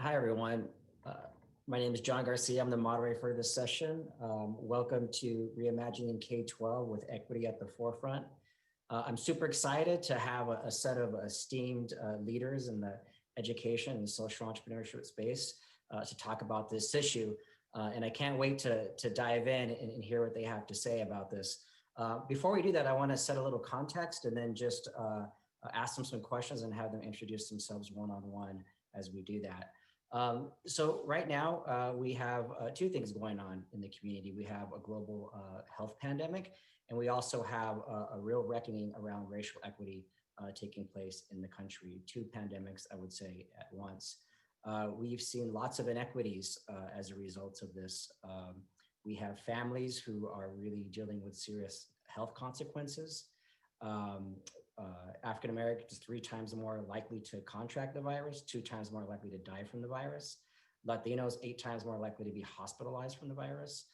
Hi, everyone. Uh, my name is John Garcia. I'm the moderator for this session. Welcome to Reimagining K-12 with equity at the forefront. I'm super excited to have a set of esteemed leaders in the education and social entrepreneurship space to talk about this issue. And I can't wait to dive in and hear what they have to say about this. Before we do that, I want to set a little context and then just ask them some questions and have them introduce themselves one-on-one as we do that. So right now we have two things going on in the community. We have a global health pandemic, and we also have a real reckoning around racial equity taking place in the country. Two pandemics, I would say, at once. We've seen lots of inequities as a result of this. We have families who are really dealing with serious health consequences. African Americans 3 times more likely to contract the virus, 2 times more likely to die from the virus. Latinos 8 times more likely to be hospitalized from the virus,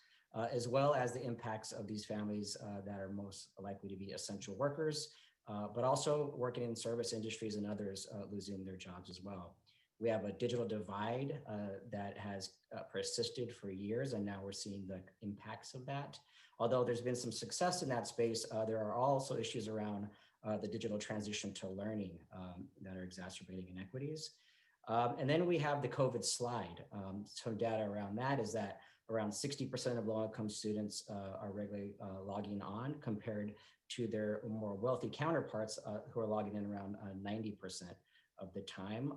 as well as the impacts of these families that are most likely to be essential workers, but also working in service industries and others losing their jobs as well. We have a digital divide that has persisted for years, and now we're seeing the impacts of that. Although there's been some success in that space, there are also issues around the digital transition to learning that are exacerbating inequities. And then we have the COVID slide. Some data around that is that around 60% of low-income students are regularly logging on compared to their more wealthy counterparts who are logging in around 90% of the time.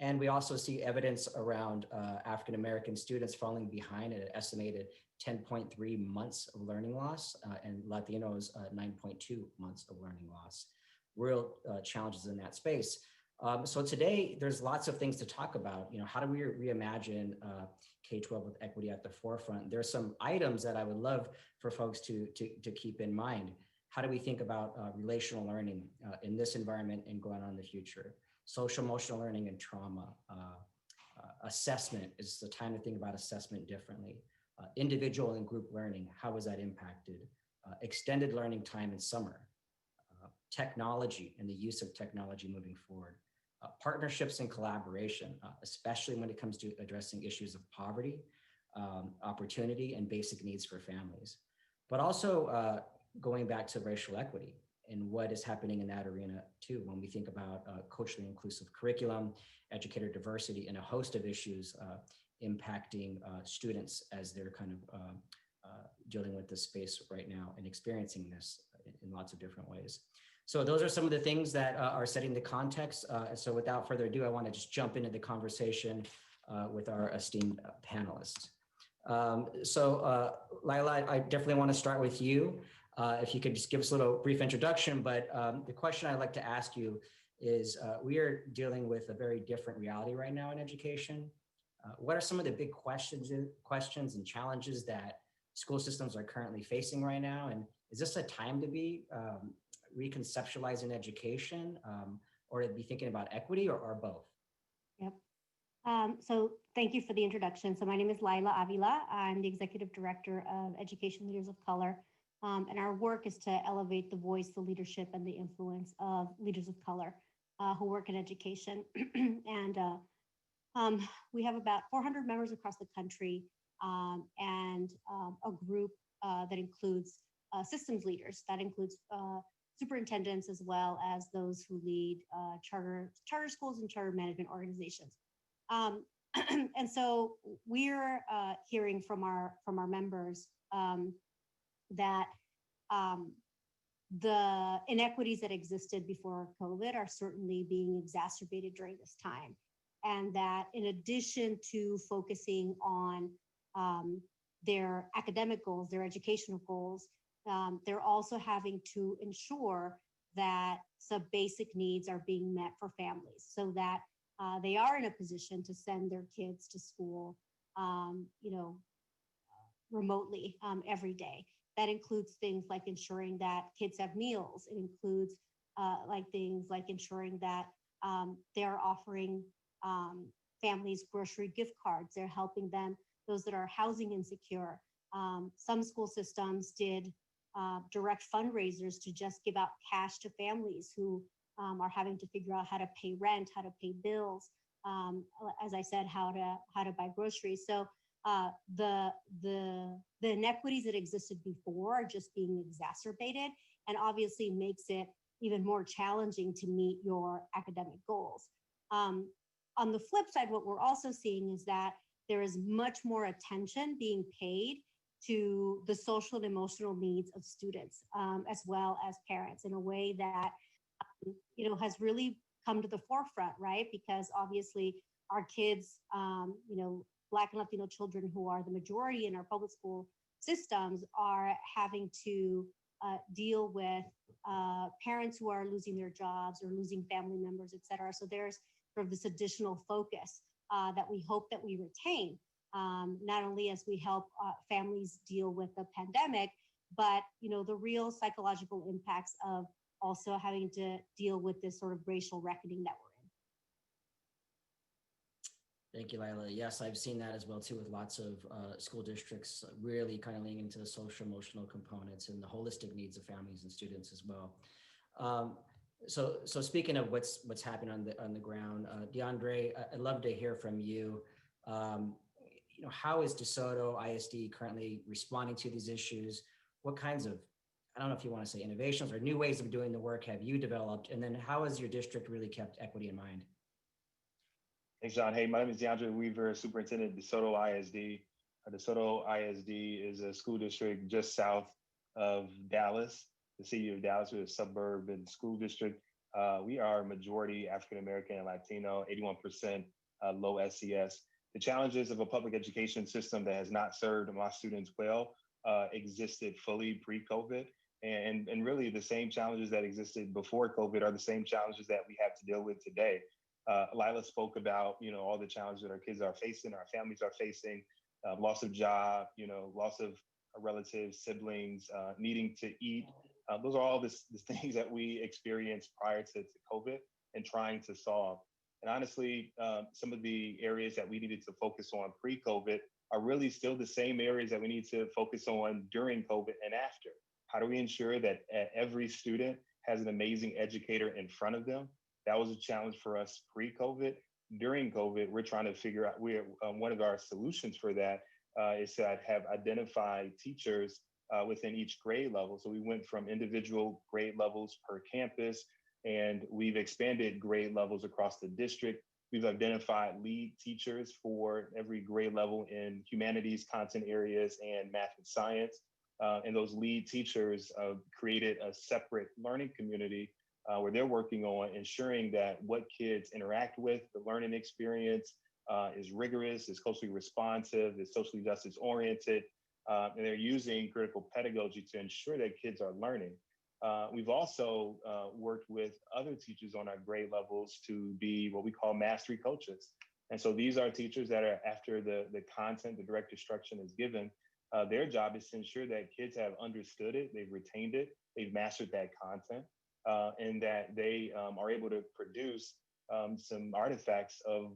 And we also see evidence around African-American students falling behind at an estimated 10.3 months of learning loss, and Latinos 9.2 months of learning loss. Real challenges in that space. So today, there's lots of things to talk about. You know, how do we reimagine K-12 with equity at the forefront? There's some items that I would love for folks to keep in mind. How do we think about relational learning in this environment and going on in the future? Social emotional learning and trauma. Assessment is the time to think about assessment differently. Individual and group learning, how is that impacted? Extended learning time in summer. Technology and the use of technology moving forward. Partnerships and collaboration, especially when it comes to addressing issues of poverty, opportunity, and basic needs for families. But also going back to racial equity and what is happening in that arena too, when we think about culturally inclusive curriculum, educator diversity, and a host of issues impacting students as they're kind of dealing with this space right now and experiencing this in lots of different ways. So those are some of the things that are setting the context. So without further ado, I want to just jump into the conversation with our esteemed panelists. Laila, I definitely want to start with you. If you could just give us a little brief introduction, but the question I'd like to ask you is, we are dealing with a very different reality right now in education. What are some of the big questions and challenges that school systems are currently facing right now? And is this a time to be reconceptualizing education or to be thinking about equity or both? Yep. So thank you for the introduction. So my name is Laila Avila. I'm the Executive Director of Education Leaders of Color. And our work is to elevate the voice, the leadership, and the influence of leaders of color who work in education. And we have about 400 members across the country and a group that includes systems leaders, that includes superintendents as well as those who lead charter schools and charter management organizations. And so we're hearing from our members that the inequities that existed before COVID are certainly being exacerbated during this time. And that in addition to focusing on their academic goals, their educational goals, they're also having to ensure that some basic needs are being met for families so that they are in a position to send their kids to school, remotely every day. That includes things like ensuring that kids have meals. It includes things like ensuring that they're offering families grocery gift cards. They're helping them, those that are housing insecure. Some school systems did direct fundraisers to just give out cash to families who are having to figure out how to pay rent, how to pay bills. as I said, how to buy groceries. So the inequities that existed before are just being exacerbated, and obviously makes it even more challenging to meet your academic goals. On the flip side, what we're also seeing is that there is much more attention being paid to the social and emotional needs of students, as well as parents, in a way that has really come to the forefront, right? Because obviously our kids, Black and Latino children, who are the majority in our public school systems, are having to deal with parents who are losing their jobs or losing family members, et cetera. So there's sort of this additional focus that we hope that we retain, not only as we help families deal with the pandemic, but the real psychological impacts of also having to deal with this sort of racial reckoning that we're in. Thank you, Lila. Yes, I've seen that as well too, with lots of school districts really kind of leaning into the social emotional components and the holistic needs of families and students as well. So speaking of what's happening on the ground, DeAndre, I'd love to hear from you. How is DeSoto ISD currently responding to these issues? What kinds of, I don't know if you want to say innovations or new ways of doing the work have you developed? And then how has your district really kept equity in mind? Thanks, John. Hey, my name is DeAndre Weaver, Superintendent at DeSoto ISD. DeSoto ISD is a school district just south of Dallas, the city of Dallas. We're a suburban school district. We are majority African-American and Latino, 81% low SES. The challenges of a public education system that has not served my students well existed fully pre-COVID. And really the same challenges that existed before COVID are the same challenges that we have to deal with today. Lila spoke about, all the challenges that our kids are facing, our families are facing, loss of job, loss of relatives, siblings, needing to eat. Those are all the things that we experienced prior to COVID and trying to solve. And honestly, some of the areas that we needed to focus on pre-COVID are really still the same areas that we need to focus on during COVID and after. How do we ensure that every student has an amazing educator in front of them? That was a challenge for us pre-COVID. During COVID, we're trying to figure out, one of our solutions for that is to have identified teachers within each grade level. So we went from individual grade levels per campus, and we've expanded grade levels across the district. We've identified lead teachers for every grade level in humanities, content areas, and math and science. And those lead teachers created a separate learning community where they're working on ensuring that what kids interact with, the learning experience is rigorous, is culturally responsive, is socially justice oriented, and they're using critical pedagogy to ensure that kids are learning. We've also worked with other teachers on our grade levels to be what we call mastery coaches. And so these are teachers that are, after the content, the direct instruction is given, their job is to ensure that kids have understood it, they've retained it, they've mastered that content, and that they are able to produce some artifacts of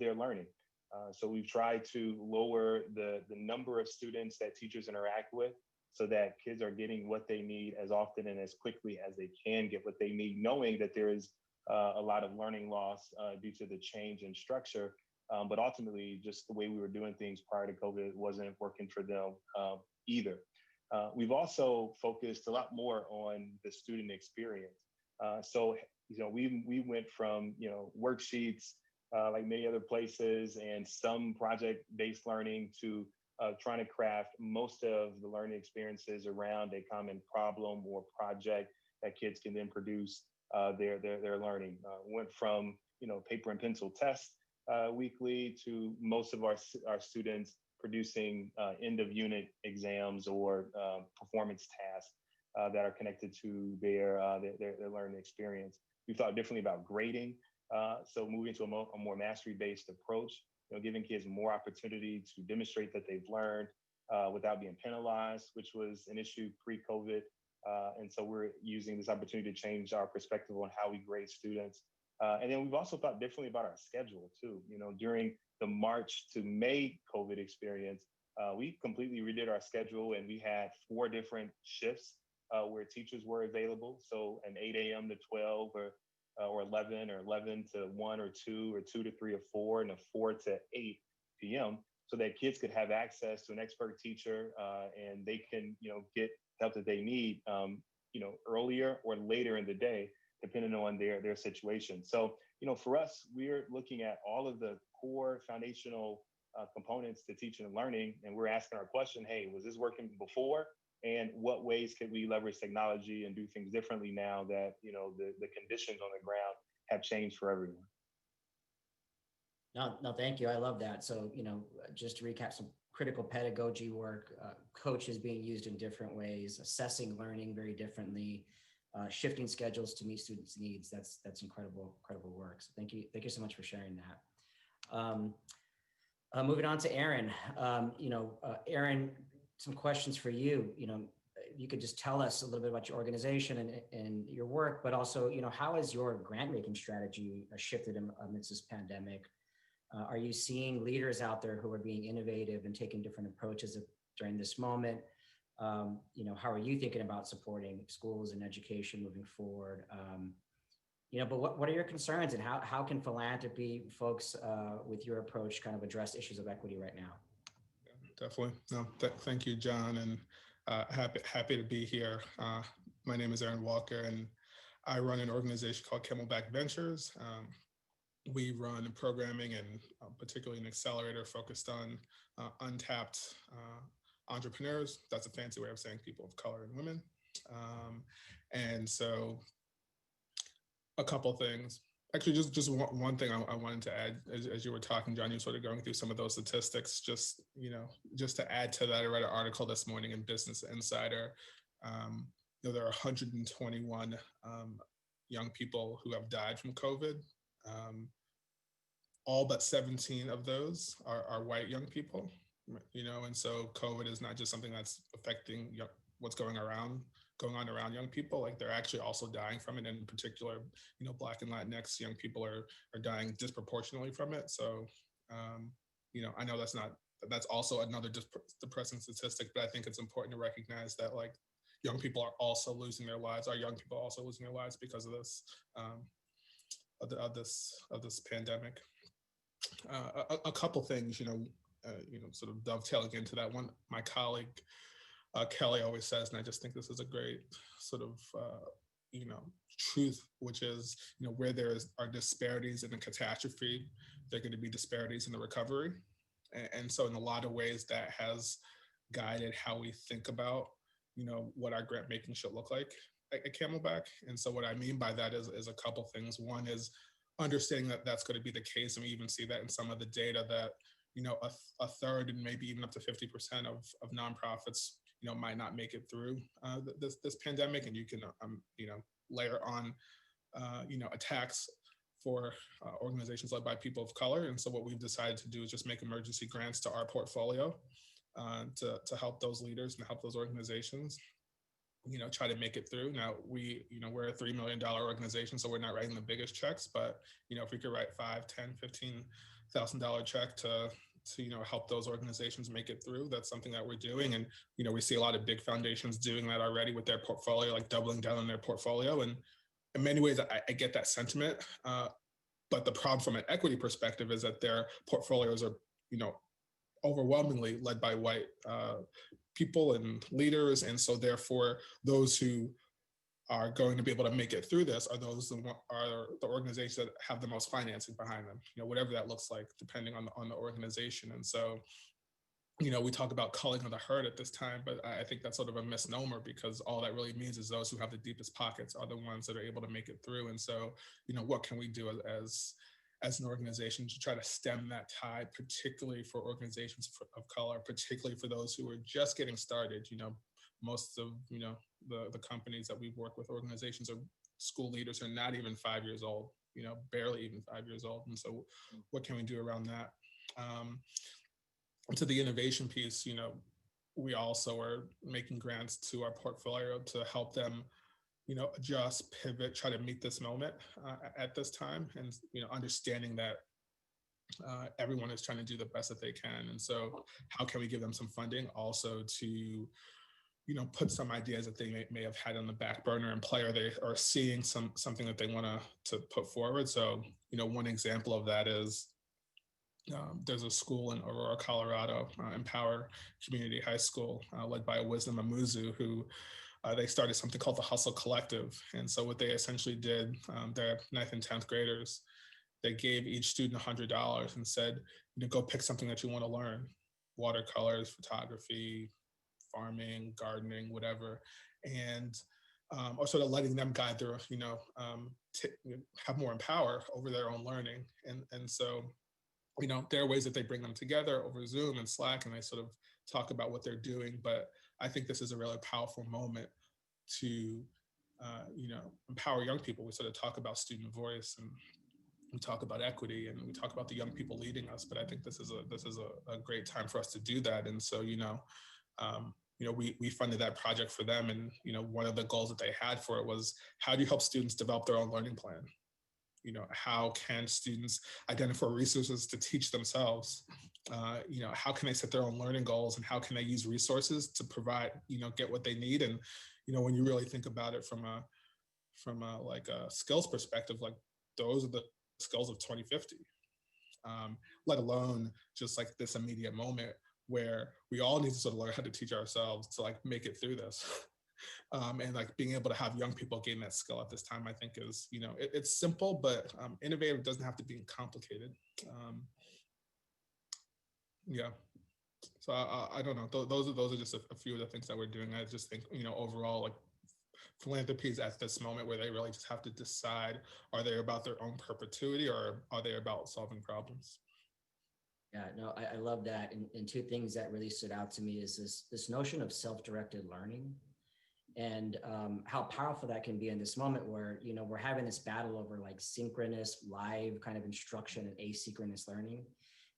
their learning. So we've tried to lower the number of students that teachers interact with so that kids are getting what they need as often and as quickly as they can get what they need, knowing that there is a lot of learning loss due to the change in structure. But ultimately, just the way we were doing things prior to COVID wasn't working for them either. We've also focused a lot more on the student experience. So we went from worksheets like many other places and some project-based learning to trying to craft most of the learning experiences around a common problem or project that kids can then produce their learning. Went from paper and pencil tests weekly to most of our students producing end of unit exams or performance tasks that are connected to their learning experience. We thought differently about grading. So moving to a more mastery-based approach, giving kids more opportunity to demonstrate that they've learned without being penalized, which was an issue pre-COVID. And so we're using this opportunity to change our perspective on how we grade students. And then we've also thought differently about our schedule too. During the March to May COVID experience, we completely redid our schedule, and we had 4 different shifts where teachers were available. So an 8 a.m. to 12 or or 11, or 11 to 1 or 2, or 2 to 3 or 4, and a 4 to 8 p.m. so that kids could have access to an expert teacher, and they can, get help that they need, earlier or later in the day, depending on their situation. So, for us, we're looking at all of the core foundational components to teaching and learning, and we're asking our question: hey, was this working before? And what ways could we leverage technology and do things differently now that the conditions on the ground have changed for everyone? No, thank you. I love that. So, just to recap, some critical pedagogy work, coaches being used in different ways, assessing learning very differently, shifting schedules to meet students' needs. That's incredible work. So thank you so much for sharing that. Moving on to Aaron. Aaron, some questions for you. You could just tell us a little bit about your organization and your work, but also, how has your grant making strategy shifted amidst this pandemic? Are you seeing leaders out there who are being innovative and taking different approaches during this moment? How are you thinking about supporting schools and education moving forward? But what are your concerns, and how can philanthropy folks with your approach kind of address issues of equity right now? Definitely. No, thank you, John, and happy to be here. My name is Aaron Walker, and I run an organization called Camelback Ventures. We run programming and particularly an accelerator focused on untapped entrepreneurs. That's a fancy way of saying people of color and women. And so a couple things. Actually, just one thing I wanted to add, as you were talking, John, you sort of going through some of those statistics, just to add to that, I read an article this morning in Business Insider. There are 121 young people who have died from COVID. All but 17 of those are white young people, and so COVID is not just something that's affecting what's going on around young people. Like, they're actually also dying from it. And in particular, Black and Latinx young people are dying disproportionately from it. So, I know that's also another depressing statistic, but I think it's important to recognize that, like, young people are also losing their lives. Our young people are also losing their lives because of this, of this pandemic. A couple things, sort of dovetailing into that one. My colleague Kelly always says, and I just think this is a great sort of truth, which is, where there are disparities in the catastrophe, there are going to be disparities in the recovery. And so in a lot of ways, that has guided how we think about, what our grant making should look like at Camelback. And so what I mean by that is a couple things. One is understanding that that's going to be the case. And we even see that in some of the data that, a third and maybe even up to 50% of nonprofits, might not make it through this pandemic. And you can, layer on, attacks for organizations led by people of color. And so what we've decided to do is just make emergency grants to our portfolio to help those leaders and help those organizations, try to make it through. Now, we're a $3 million organization, so we're not writing the biggest checks, but, if we could write $5,000, $10,000, $15,000 check to help those organizations make it through, that's something that we're doing. And, we see a lot of big foundations doing that already with their portfolio, like doubling down on their portfolio. And in many ways, I get that sentiment. But the problem from an equity perspective is that their portfolios are, overwhelmingly led by white people and leaders. And so therefore, those who are going to be able to make it through this are those that are the organizations that have the most financing behind them, whatever that looks like, depending on the organization. And so, we talk about culling of the herd at this time, but I think that's sort of a misnomer, because all that really means is those who have the deepest pockets are the ones that are able to make it through. And so, what can we do as an organization to try to stem that tide, particularly for organizations of color, particularly for those who are just getting started? Most of, the companies that we've worked with, organizations or school leaders, are not even 5 years old, barely even 5 years old. And so what can we do around that? To the innovation piece, we also are making grants to our portfolio to help them, adjust, pivot, try to meet this moment at this time. And, understanding that everyone is trying to do the best that they can. And so how can we give them some funding also to put some ideas that they may have had on the back burner in play, or they are seeing something that they want to put forward. So, one example of that is there's a school in Aurora, Colorado, Empower Community High School, led by Wisdom Amuzu, who they started something called the Hustle Collective. And so what they essentially did, their 9th and 10th graders, they gave each student $100 and said, go pick something that you want to learn: watercolors, photography, farming, gardening, whatever. And or sort of letting them guide their, have more power over their own learning. And so, there are ways that they bring them together over Zoom and Slack, and they sort of talk about what they're doing. But I think this is a really powerful moment to, empower young people. We sort of talk about student voice, and we talk about equity, and we talk about the young people leading us. But I think this is a great time for us to do that. And so, we funded that project for them. And, one of the goals that they had for it was, how do you help students develop their own learning plan? How can students identify resources to teach themselves? How can they set their own learning goals, and how can they use resources to provide, get what they need? And, when you really think about it from a like a skills perspective, like those are the skills of 2050, let alone just like this immediate moment where we all need to sort of learn how to teach ourselves to like make it through this. And like being able to have young people gain that skill at this time, I think is, it's simple, but innovative doesn't have to be complicated. Yeah. So I don't know. Those are just a few of the things that we're doing. I just think, overall, like philanthropy is at this moment where they really just have to decide, are they about their own perpetuity, or are they about solving problems? Yeah, no, I love that. And two things that really stood out to me is this notion of self-directed learning, and how powerful that can be in this moment where, we're having this battle over like synchronous live kind of instruction and asynchronous learning.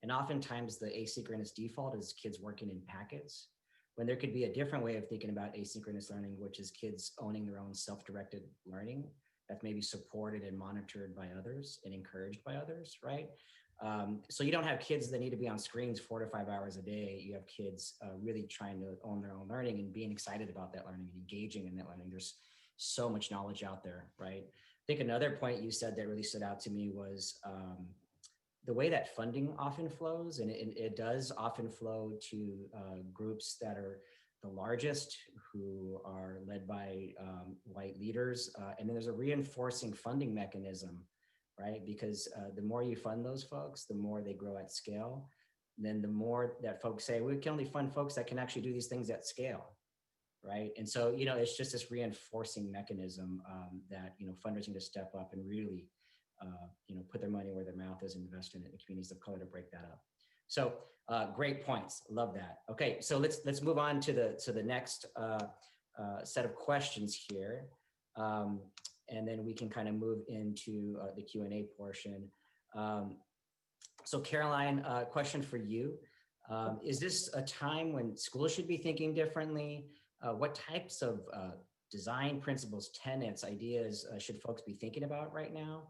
And oftentimes the asynchronous default is kids working in packets, when there could be a different way of thinking about asynchronous learning, which is kids owning their own self-directed learning that's maybe supported and monitored by others and encouraged by others, right? So you don't have kids that need to be on screens 4 to 5 hours a day. You have kids really trying to own their own learning and being excited about that learning and engaging in that learning. There's so much knowledge out there, right? I think another point you said that really stood out to me was the way that funding often flows, and it does often flow to groups that are the largest, who are led by white leaders. And then there's a reinforcing funding mechanism, right? Because the more you fund those folks, the more they grow at scale. And then the more that folks say, we can only fund folks that can actually do these things at scale, right? And so, it's just this reinforcing mechanism that, funders need to step up and really, put their money where their mouth is, and invest in it in communities of color to break that up. So great points. Love that. Okay, so let's move on to the next set of questions here. And then we can kind of move into the Q&A portion. So Caroline, question for you. Is this a time when schools should be thinking differently? What types of design principles, tenets, ideas should folks be thinking about right now?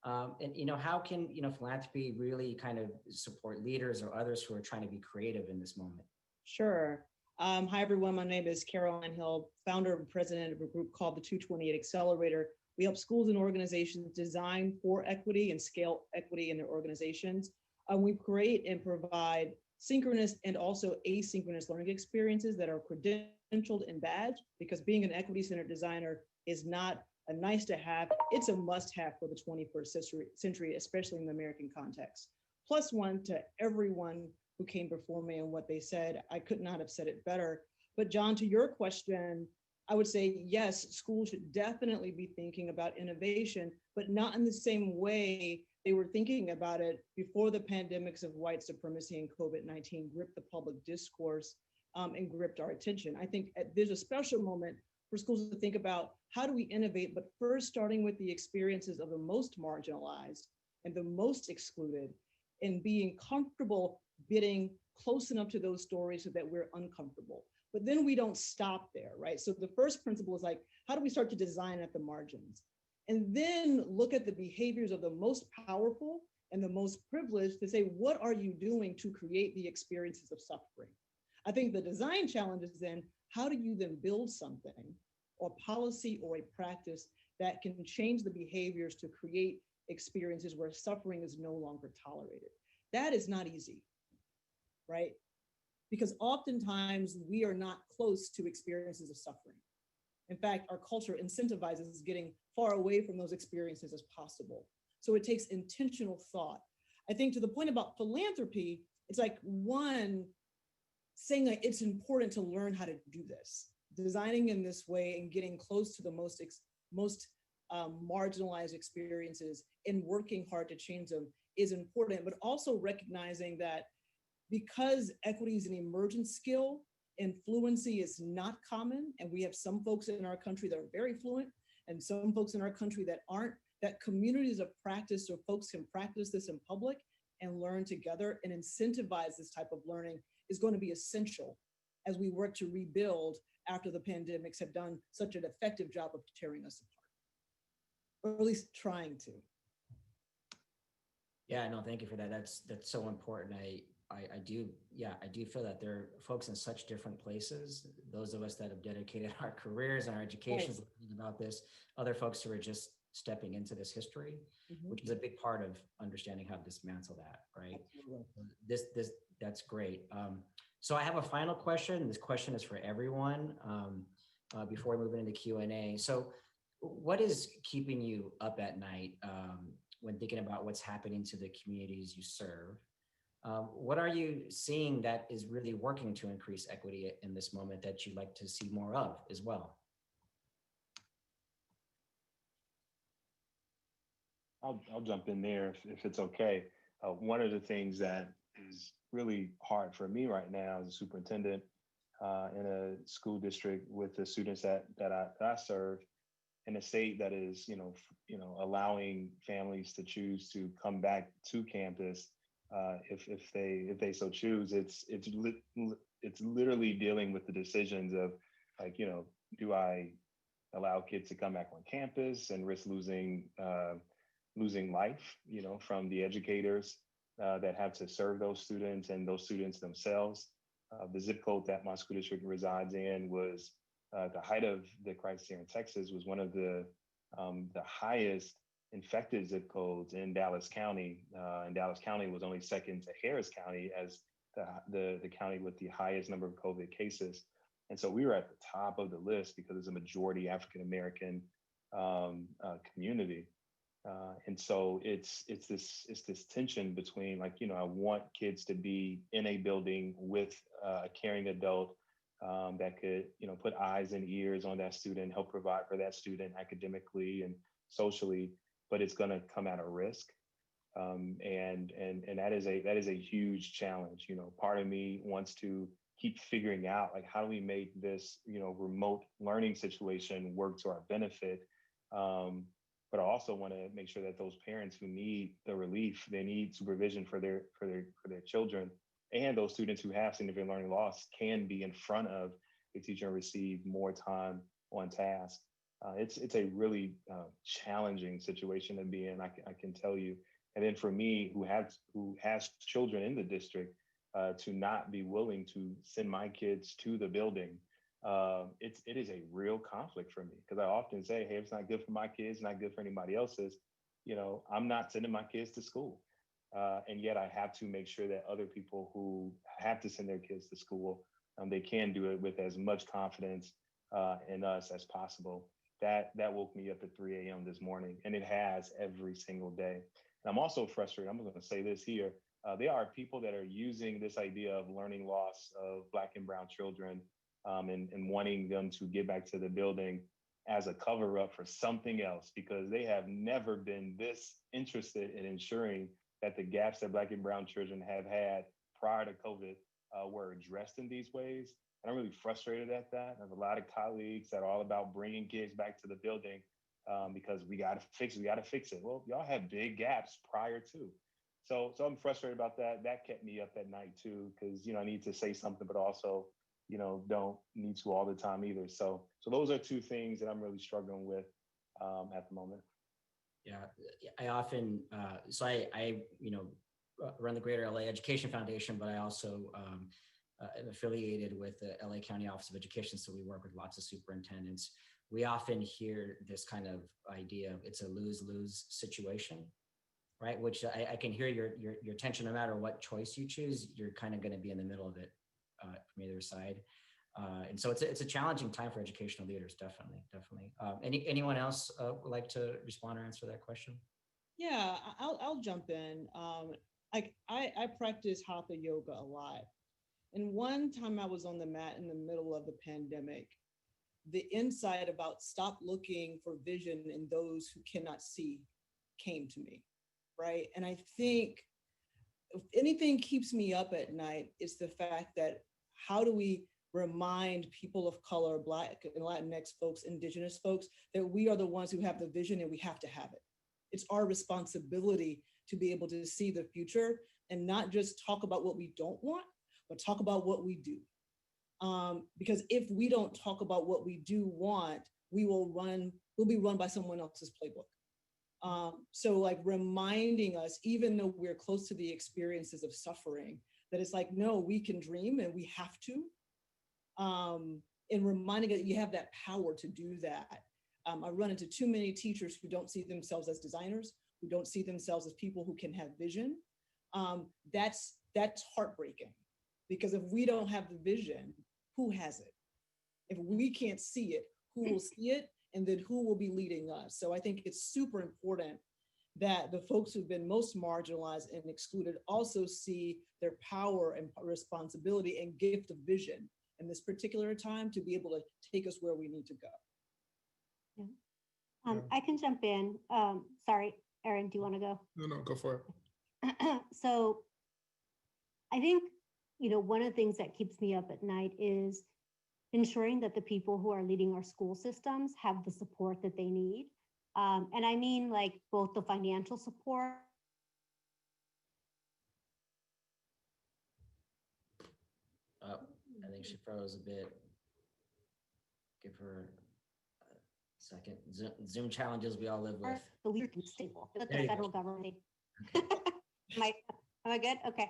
And how can philanthropy really kind of support leaders or others who are trying to be creative in this moment? Sure. Hi, everyone. My name is Caroline Hill, founder and president of a group called the 228 Accelerator. We help schools and organizations design for equity and scale equity in their organizations. We create and provide synchronous and also asynchronous learning experiences that are credentialed and badged, because being an equity-centered designer is not a nice to have, it's a must have for the 21st century, especially in the American context. Plus one to everyone who came before me and what they said. I could not have said it better. But John, to your question, I would say, yes, schools should definitely be thinking about innovation, but not in the same way they were thinking about it before the pandemics of white supremacy and COVID-19 gripped the public discourse and gripped our attention. I think there's a special moment for schools to think about, how do we innovate, but first starting with the experiences of the most marginalized and the most excluded, and being comfortable getting close enough to those stories so that we're uncomfortable. But then we don't stop there, right? So the first principle is like, how do we start to design at the margins? And then look at the behaviors of the most powerful and the most privileged to say, what are you doing to create the experiences of suffering? I think the design challenge is then, how do you then build something or policy or a practice that can change the behaviors to create experiences where suffering is no longer tolerated? That is not easy, right? Because oftentimes we are not close to experiences of suffering. In fact, our culture incentivizes getting far away from those experiences as possible. So it takes intentional thought. I think to the point about philanthropy, it's like one saying that it's important to learn how to do this, designing in this way and getting close to the most marginalized experiences and working hard to change them is important, but also recognizing that because equity is an emergent skill and fluency is not common, and we have some folks in our country that are very fluent and some folks in our country that aren't, that communities of practice or folks can practice this in public and learn together and incentivize this type of learning is going to be essential as we work to rebuild after the pandemics have done such an effective job of tearing us apart, or at least trying to. Yeah, no, thank you for that. That's so important. I do feel that there are folks in such different places. Those of us that have dedicated our careers and our educations about this, other folks who are just stepping into this history, which is a big part of understanding how to dismantle that, right? Absolutely. That's great. So I have a final question. This question is for everyone before we move into Q&A. So what is keeping you up at night when thinking about what's happening to the communities you serve? What are you seeing that is really working to increase equity in this moment that you'd like to see more of as well? I'll jump in there if it's okay. One of the things that is really hard for me right now as a superintendent in a school district with the students that I serve, in a state that is, allowing families to choose to come back to campus if they so choose. It's literally dealing with the decisions of like, do I allow kids to come back on campus and risk losing life, from the educators that have to serve those students and those students themselves. The zip code that my school district resides in was the height of the crisis here in Texas was one of the highest infected zip codes in Dallas County. And Dallas County was only second to Harris County as the county with the highest number of COVID cases. And so we were at the top of the list because it's a majority African-American community. And so it's this tension between like, I want kids to be in a building with a caring adult that could, put eyes and ears on that student, help provide for that student academically and socially, but it's going to come at a risk. And that is a huge challenge. Part of me wants to keep figuring out like, how do we make this, remote learning situation work to our benefit? But I also want to make sure that those parents who need the relief, they need supervision for their children, and those students who have significant learning loss can be in front of the teacher and receive more time on task. It's a really challenging situation to be in, I can tell you. And then for me, who has children in the district, to not be willing to send my kids to the building, it is a real conflict for me, because I often say, hey, if it's not good for my kids, not good for anybody else's, I'm not sending my kids to school. And yet I have to make sure that other people who have to send their kids to school, they can do it with as much confidence in us as possible. That woke me up at 3 a.m. this morning, and it has every single day. And I'm also frustrated. I'm going to say this here. There are people that are using this idea of learning loss of Black and brown children and wanting them to get back to the building as a cover up for something else, because they have never been this interested in ensuring that the gaps that Black and brown children have had prior to COVID were addressed in these ways. And I'm really frustrated at that. I have a lot of colleagues that are all about bringing kids back to the building because we got to fix it. Well, y'all had big gaps prior to. So I'm frustrated about that. That kept me up at night too, because, I need to say something, but also, don't need to all the time either. So those are two things that I'm really struggling with at the moment. Yeah, I often, so I run the Greater LA Education Foundation, but I also affiliated with the LA County Office of Education, so we work with lots of superintendents. We often hear this kind of idea of it's a lose-lose situation, right? Which I can hear your tension. No matter what choice you choose, you're kind of going to be in the middle of it from either side. And so it's a challenging time for educational leaders, definitely. Anyone else would like to respond or answer that question? Yeah, I'll jump in. I practice hatha yoga a lot. And one time I was on the mat in the middle of the pandemic, the insight about stop looking for vision in those who cannot see came to me, right? And I think if anything keeps me up at night, it's the fact that how do we remind people of color, Black and Latinx folks, Indigenous folks, that we are the ones who have the vision and we have to have it. It's our responsibility to be able to see the future and not just talk about what we don't want, but talk about what we do. Because if we don't talk about what we do want, we'll be run by someone else's playbook. So like reminding us, even though we're close to the experiences of suffering, that it's like, no, we can dream and we have to. And reminding us that you have that power to do that. I run into too many teachers who don't see themselves as designers, who don't see themselves as people who can have vision. That's heartbreaking, because if we don't have the vision, who has it? If we can't see it, who will see it? And then who will be leading us? So I think it's super important that the folks who've been most marginalized and excluded also see their power and responsibility and gift of vision in this particular time to be able to take us where we need to go. Yeah. I can jump in. Sorry, Erin, do you want to go? No, go for it. So I think, one of the things that keeps me up at night is ensuring that the people who are leading our school systems have the support that they need. And I mean, like, both the financial support. I think she froze a bit. Give her a second. Zoom challenges we all live with. The leader can stable, but the There you federal go. government. Am I good? Okay.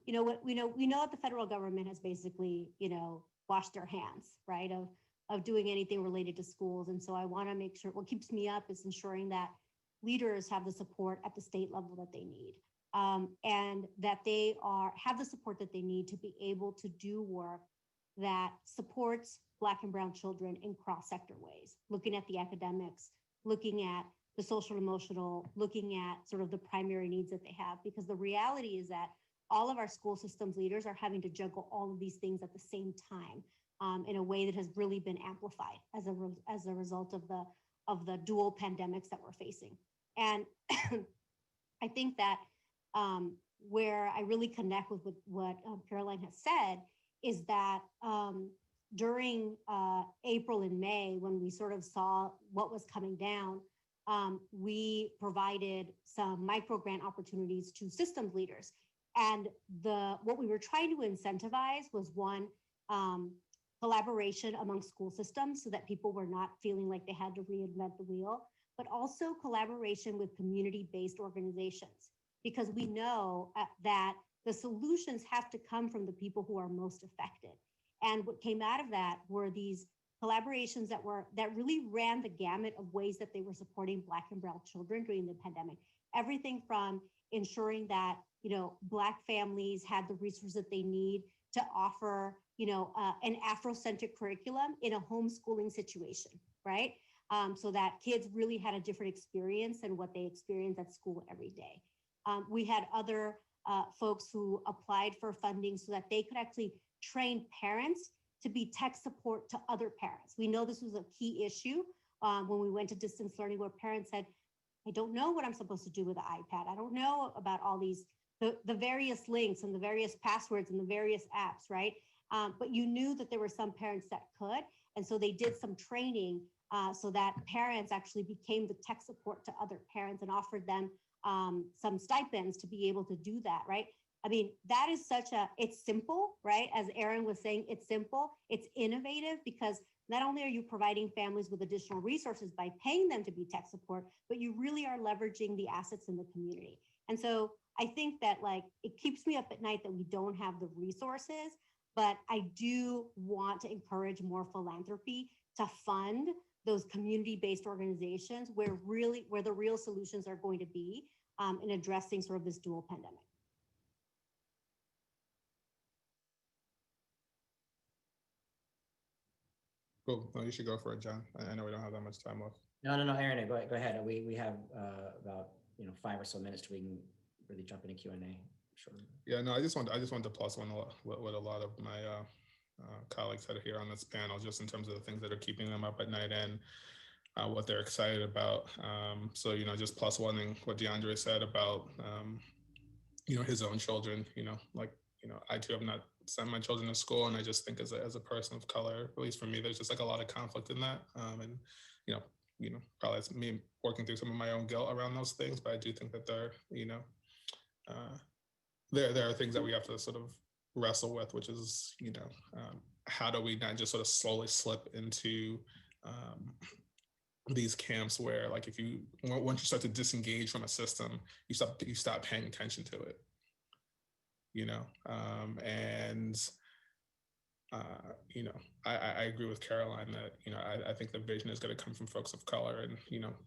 We know that the federal government has basically, washed their hands, right, of doing anything related to schools. And so I want to make sure what keeps me up is ensuring that leaders have the support at the state level that they need, and that they have the support that they need to be able to do work that supports Black and Brown children in cross-sector ways, looking at the academics, looking at the social emotional, looking at sort of the primary needs that they have. Because the reality is that all of our school systems leaders are having to juggle all of these things at the same time, in a way that has really been amplified as a result of the dual pandemics that we're facing. And I think that where I really connect with what Caroline has said is that during April and May, when we sort of saw what was coming down, we provided some micro grant opportunities to systems leaders. And what we were trying to incentivize was one, collaboration among school systems so that people were not feeling like they had to reinvent the wheel, but also collaboration with community-based organizations, because we know that the solutions have to come from the people who are most affected. And what came out of that were these collaborations that really ran the gamut of ways that they were supporting Black and Brown children during the pandemic. Everything from ensuring that Black families had the resources that they need to offer an Afrocentric curriculum in a homeschooling situation, right? So that kids really had a different experience than what they experience at school every day. We had other folks who applied for funding so that they could actually train parents to be tech support to other parents. We know this was a key issue when we went to distance learning, where parents said, I don't know what I'm supposed to do with the iPad. I don't know about all these, the various links and the various passwords and the various apps, right? But you knew that there were some parents that could. And so they did some training so that parents actually became the tech support to other parents and offered them some stipends to be able to do that, right? I mean, that is it's simple, right? As Erin was saying, it's simple, it's innovative, because not only are you providing families with additional resources by paying them to be tech support, but you really are leveraging the assets in the community. And so I think that it keeps me up at night that we don't have the resources but I do want to encourage more philanthropy to fund those community-based organizations where the real solutions are going to be in addressing sort of this dual pandemic. Cool. No, you should go for it, John. I know we don't have that much time left. No, Aaron, go ahead. We have about 5 or so minutes till we can really jump into Q&A. Sure. Yeah, no, I just wanted to plus one what a lot of my colleagues that are here on this panel, just in terms of the things that are keeping them up at night and what they're excited about. So, just plus one what DeAndre said about, his own children, I too have not sent my children to school. And I just think as a person of color, at least for me, there's just like a lot of conflict in that. And, probably it's me working through some of my own guilt around those things, but I do think that there are things that we have to sort of wrestle with, which is, how do we not just sort of slowly slip into these camps where, like, once you start to disengage from a system, you stop paying attention to it, I agree with Caroline that, I think the vision is going to come from folks of color, and,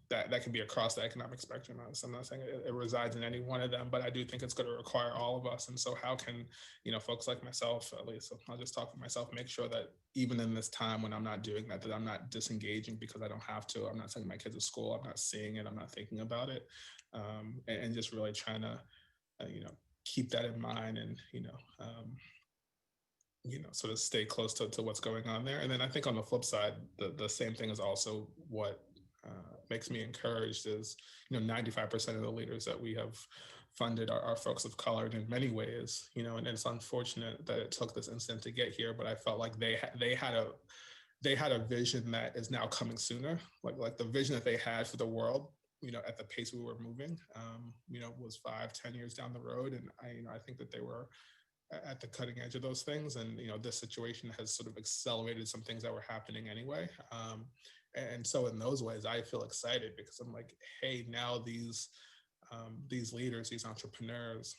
that can be across the economic spectrum. I'm not saying it resides in any one of them, but I do think it's going to require all of us. And so how can, folks like myself, at least I'll just talk for myself, make sure that even in this time when I'm not doing that I'm not disengaging because I don't have to. I'm not sending my kids to school. I'm not seeing it. I'm not thinking about it. And just really trying to, keep that in mind and, sort of stay close to what's going on there. And then I think on the flip side, the same thing is also what makes me encouraged is, 95% of the leaders that we have funded are folks of color. And in many ways, and it's unfortunate that it took this incident to get here, but I felt like they had a vision that is now coming sooner. Like the vision that they had for the world, at the pace we were moving, was 5-10 years down the road. And I think that they were at the cutting edge of those things. And, this situation has sort of accelerated some things that were happening anyway. And so in those ways, I feel excited because I'm like, hey, now these leaders, these entrepreneurs,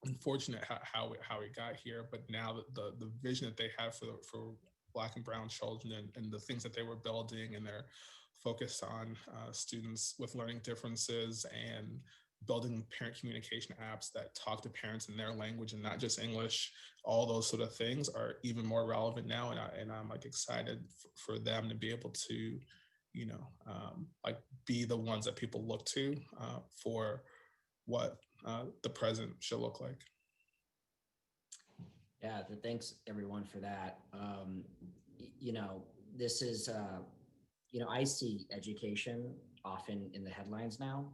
unfortunate how we got here, but now the vision that they have for Black and brown children and the things that they were building, and they're focused on students with learning differences and building parent communication apps that talk to parents in their language and not just English. All those sort of things are even more relevant now. And I'm like excited for them to be able to, be the ones that people look to for what the present should look like. Yeah, thanks everyone for that. This is, I see education often in the headlines now,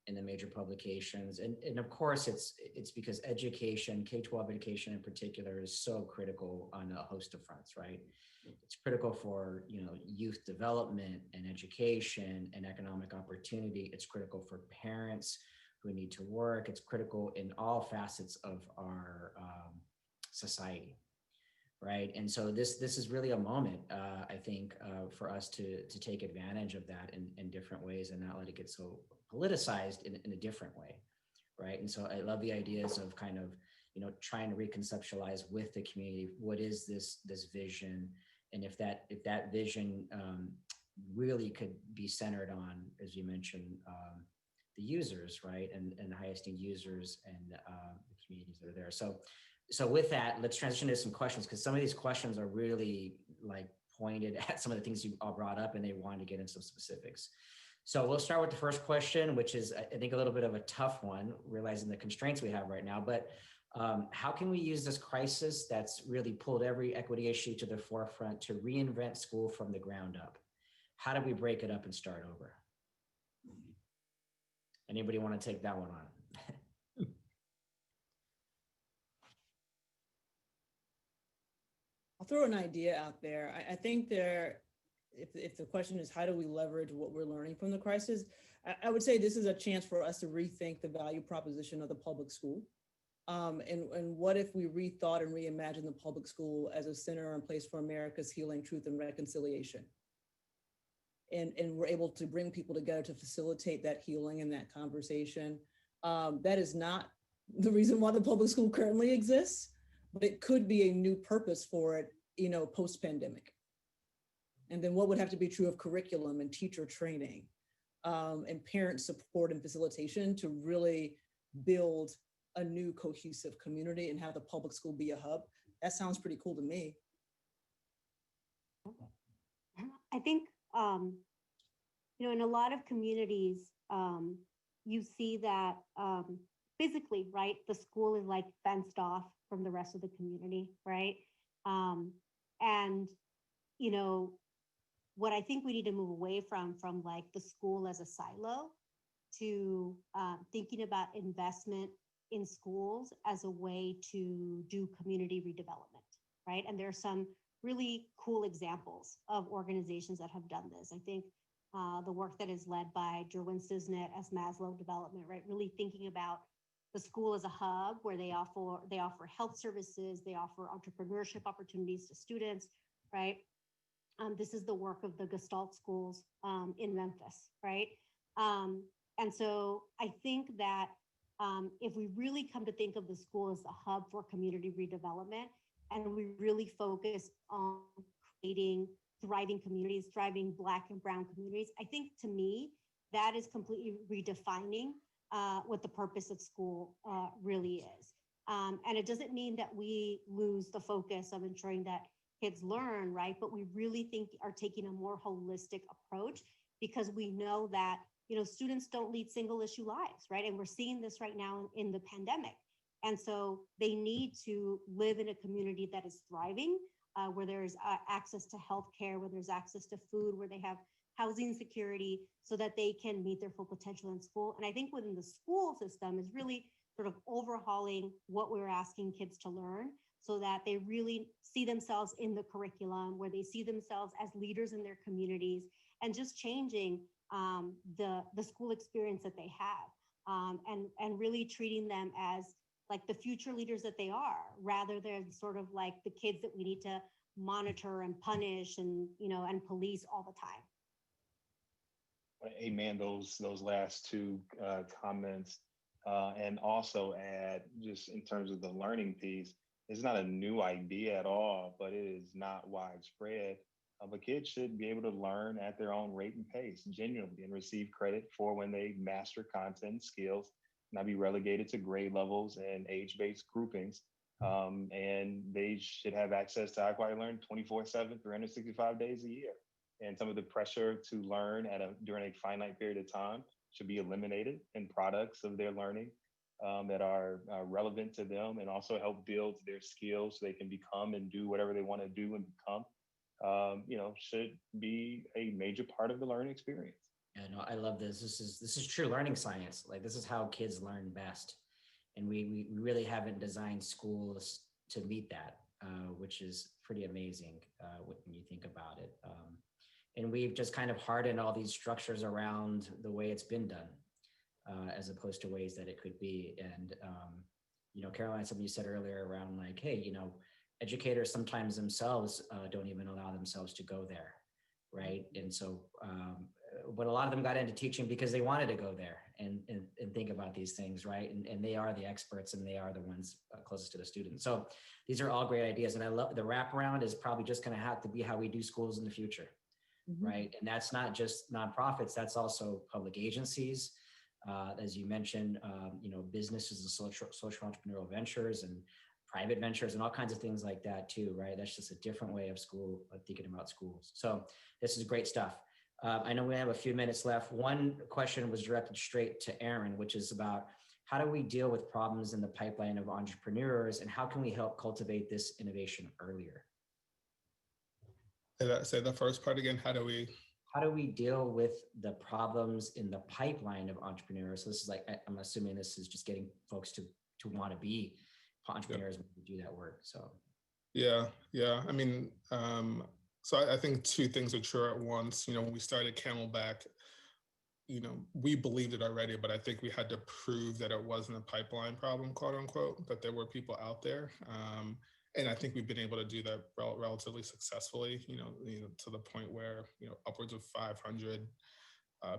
in the major publications. And of course it's because education, K-12 education in particular, is so critical on a host of fronts, right? It's critical for, youth development and education and economic opportunity. It's critical for parents who need to work. It's critical in all facets of our society, right? And so this is really a moment, I think, for us to take advantage of that in different ways and not let it get so politicized in a different way, right? And so I love the ideas of kind of, trying to reconceptualize with the community, what is this vision, and if that vision really could be centered on, as you mentioned, the users, right, and the highest need users and the communities that are there. So with that, let's transition to some questions, because some of these questions are really like pointed at some of the things you all brought up, and they wanted to get into some specifics. So we'll start with the first question, which is, I think, a little bit of a tough one, realizing the constraints we have right now. But how can we use this crisis that's really pulled every equity issue to the forefront to reinvent school from the ground up? How do we break it up and start over? Anybody want to take that one on? I'll throw an idea out there. I think if the question is how do we leverage what we're learning from the crisis, I would say this is a chance for us to rethink the value proposition of the public school. And what if we rethought and reimagined the public school as a center and place for America's healing, truth, and reconciliation? And we're able to bring people together to facilitate that healing and that conversation. That is not the reason why the public school currently exists, but it could be a new purpose for it, post-pandemic. And then what would have to be true of curriculum and teacher training, and parent support and facilitation to really build a new cohesive community and have the public school be a hub? That sounds pretty cool to me. I think, in a lot of communities, you see that physically, right, the school is like fenced off from the rest of the community, right? And, what I think we need to move away from like the school as a silo to thinking about investment in schools as a way to do community redevelopment, right? And there are some really cool examples of organizations that have done this. I think the work that is led by Derwin Cisnet as Maslow Development, right? Really thinking about the school as a hub where they offer health services, they offer entrepreneurship opportunities to students, right? This is the work of the Gestalt schools in Memphis, right? And so I think that if we really come to think of the school as a hub for community redevelopment, and we really focus on creating thriving communities, thriving Black and Brown communities, I think to me, that is completely redefining what the purpose of school really is. And it doesn't mean that we lose the focus of ensuring that kids learn, right? But we really are taking a more holistic approach because we know that, students don't lead single issue lives, right? And we're seeing this right now in the pandemic. And so they need to live in a community that is thriving, where there's access to healthcare, where there's access to food, where they have housing security so that they can meet their full potential in school. And I think within the school system is really sort of overhauling what we're asking kids to learn so that they really see themselves in the curriculum, where they see themselves as leaders in their communities, and just changing the school experience that they have, and really treating them as like the future leaders that they are, rather than sort of like the kids that we need to monitor and punish and police all the time. Amen. Those last two comments, and also add just in terms of the learning piece, it's not a new idea at all, but it is not widespread. But kids should be able to learn at their own rate and pace, genuinely, and receive credit for when they master content and skills, not be relegated to grade levels and age-based groupings. And they should have access to high-quality learning 24/7, 365 days a year. And some of the pressure to learn during a finite period of time should be eliminated in products of their learning that are relevant to them, and also help build their skills so they can become and do whatever they want to do and become. Should be a major part of the learning experience. Yeah, no, I love this. This is true learning science. Like, this is how kids learn best. And we really haven't designed schools to meet that, which is pretty amazing when you think about it. And we've just kind of hardened all these structures around the way it's been done, as opposed to ways that it could be. And, Caroline, something you said earlier around like, hey, educators sometimes themselves don't even allow themselves to go there, right? And so, but a lot of them got into teaching because they wanted to go there and think about these things, right? And they are the experts, and they are the ones closest to the students. So these are all great ideas, and I love the wraparound is probably just going to have to be how we do schools in the future, right? And that's not just nonprofits; that's also public agencies, as you mentioned, businesses and social entrepreneurial ventures and private ventures and all kinds of things like that too, right? That's just a different way of thinking about schools. So this is great stuff. I know we have a few minutes left. One question was directed straight to Aaron, which is about how do we deal with problems in the pipeline of entrepreneurs, and how can we help cultivate this innovation earlier? Say the first part again. How do we deal with the problems in the pipeline of entrepreneurs? So this is like, I'm assuming this is just getting folks to want to be entrepreneurs and do that work. So yeah. I mean, so I think two things are true at once. When we started Camelback, we believed it already, but I think we had to prove that it wasn't a pipeline problem, quote unquote, that there were people out there. And I think we've been able to do that relatively successfully, to the point where, upwards of 500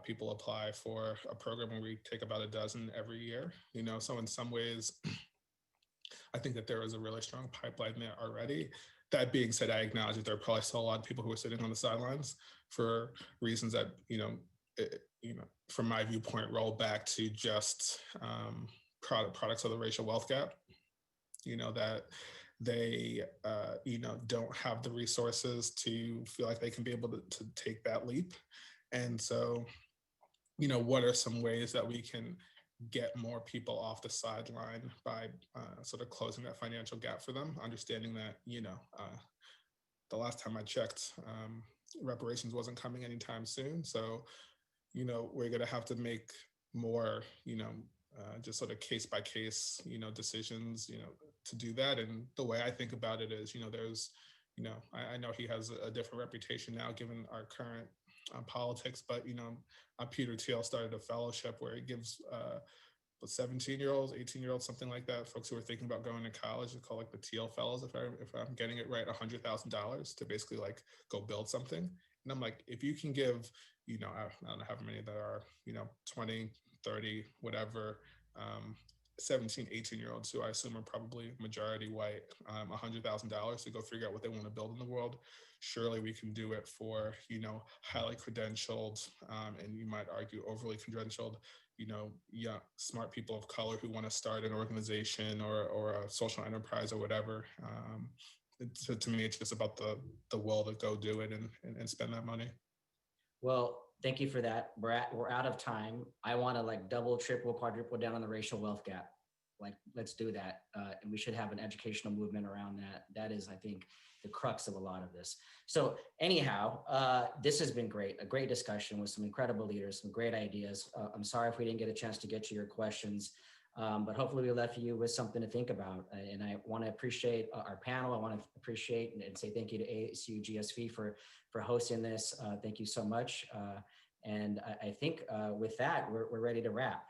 people apply for a program where we take about a dozen every year, so in some ways, I think that there is a really strong pipeline there already. That being said, I acknowledge that there are probably still a lot of people who are sitting on the sidelines for reasons that, from my viewpoint, roll back to just products of the racial wealth gap. That they, don't have the resources to feel like they can be able to take that leap. And so, what are some ways that we can get more people off the sideline by sort of closing that financial gap for them, understanding that, the last time I checked, reparations wasn't coming anytime soon. So, we're going to have to make more, just sort of case by case, decisions, to do that. And the way I think about it is, there's, I know he has a different reputation now given our current politics, but, Peter Thiel started a fellowship where he gives 17-year-olds, 18-year-olds, something like that, folks who are thinking about going to college. It's called like the Thiel Fellows, if I'm getting it right, $100,000 to basically like go build something. And I'm like, if you can give, I don't know how many that are, 20, 30, whatever, 17, 18-year-olds who I assume are probably majority white, $100,000 to go figure out what they want to build in the world. Surely we can do it for, highly credentialed, and you might argue overly credentialed, young, smart people of color who want to start an organization or a social enterprise or whatever. To me, it's just about the will to go do it and spend that money. Well, thank you for that. We're out of time. I want to like double, triple, quadruple down on the racial wealth gap. Like, let's do that. And we should have an educational movement around that. That is, I think, the crux of a lot of this. So anyhow, this has been great. A great discussion with some incredible leaders, some great ideas. I'm sorry if we didn't get a chance to get to your questions, but hopefully we left you with something to think about. And I want to appreciate our panel. I want to appreciate and say thank you to ASU GSV for hosting this. Thank you so much. And I think with that, we're ready to wrap.